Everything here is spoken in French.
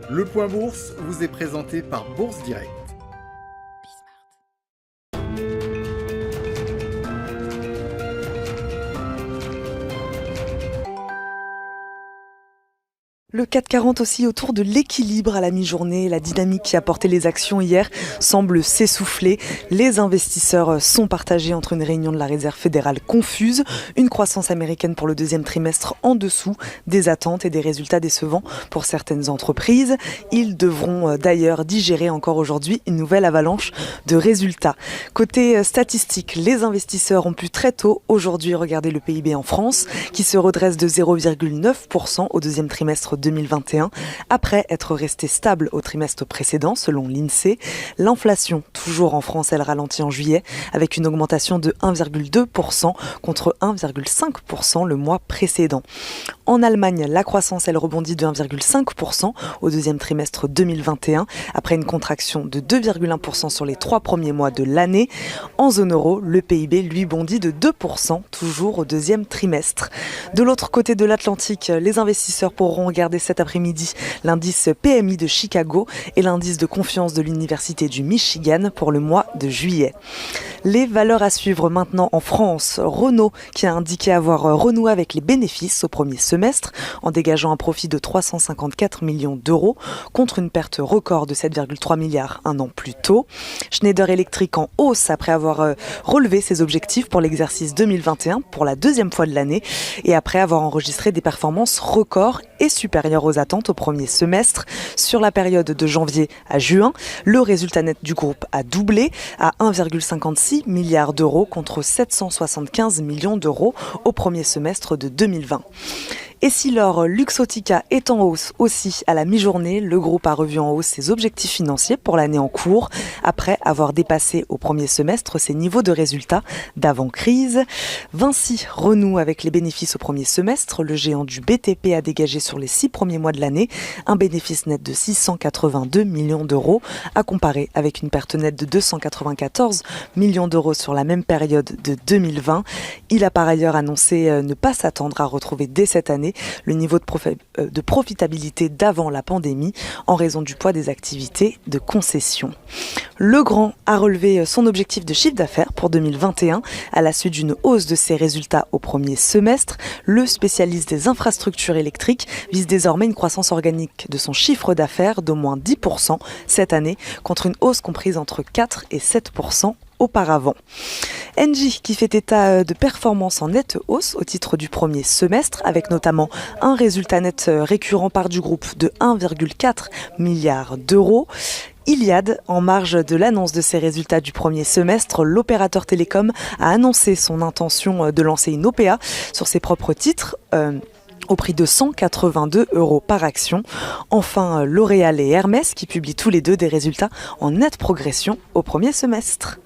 Le Point Bourse vous est présenté par Bourse Direct. Le CAC 40 aussi autour de l'équilibre à la mi-journée. La dynamique qui a porté les actions hier semble s'essouffler. Les investisseurs sont partagés entre une réunion de la Réserve fédérale confuse, une croissance américaine pour le deuxième trimestre en dessous des attentes et des résultats décevants pour certaines entreprises. Ils devront d'ailleurs digérer encore aujourd'hui une nouvelle avalanche de résultats. Côté statistique, les investisseurs ont pu très tôt aujourd'hui regarder le PIB en France qui se redresse de 0,9% au deuxième trimestre 2021, après être resté stable au trimestre précédent, selon l'INSEE. L'inflation, toujours en France, elle ralentit en juillet, avec une augmentation de 1,2% contre 1,5% le mois précédent. En Allemagne, la croissance, elle rebondit de 1,5% au deuxième trimestre 2021, après une contraction de 2,1% sur les 3 premiers mois de l'année. En zone euro, le PIB, lui, bondit de 2%, toujours au deuxième trimestre. De l'autre côté de l'Atlantique, les investisseurs pourront regarder cet après-midi l'indice PMI de Chicago et l'indice de confiance de l'Université du Michigan pour le mois de juillet. Les valeurs à suivre maintenant en France. Renault qui a indiqué avoir renoué avec les bénéfices au premier semestre en dégageant un profit de 354 millions d'euros contre une perte record de 7,3 milliards un an plus tôt. Schneider Electric en hausse après avoir relevé ses objectifs pour l'exercice 2021 pour la deuxième fois de l'année et après avoir enregistré des performances records et supérieures aux attentes au premier semestre. Sur la période de janvier à juin, le résultat net du groupe a doublé à 1,56 milliard d'euros contre 775 millions d'euros au premier semestre de 2020. Et si l'or Luxottica est en hausse aussi à la mi-journée, le groupe a revu en hausse ses objectifs financiers pour l'année en cours, après avoir dépassé au premier semestre ses niveaux de résultats d'avant-crise. Vinci renoue avec les bénéfices au premier semestre. Le géant du BTP a dégagé sur les 6 premiers mois de l'année un bénéfice net de 682 millions d'euros, à comparer avec une perte nette de 294 millions d'euros sur la même période de 2020. Il a par ailleurs annoncé ne pas s'attendre à retrouver dès cette année le niveau de profitabilité d'avant la pandémie en raison du poids des activités de concession. Legrand a relevé son objectif de chiffre d'affaires pour 2021 à la suite d'une hausse de ses résultats au premier semestre. Le spécialiste des infrastructures électriques vise désormais une croissance organique de son chiffre d'affaires d'au moins 10% cette année contre une hausse comprise entre 4 et 7% auparavant. Engie qui fait état de performances en nette hausse au titre du premier semestre avec notamment un résultat net récurrent part du groupe de 1,4 milliard d'euros. Iliad, en marge de l'annonce de ses résultats du premier semestre, l'opérateur télécom a annoncé son intention de lancer une OPA sur ses propres titres au prix de 182 € par action. Enfin, L'Oréal et Hermès qui publient tous les deux des résultats en nette progression au premier semestre.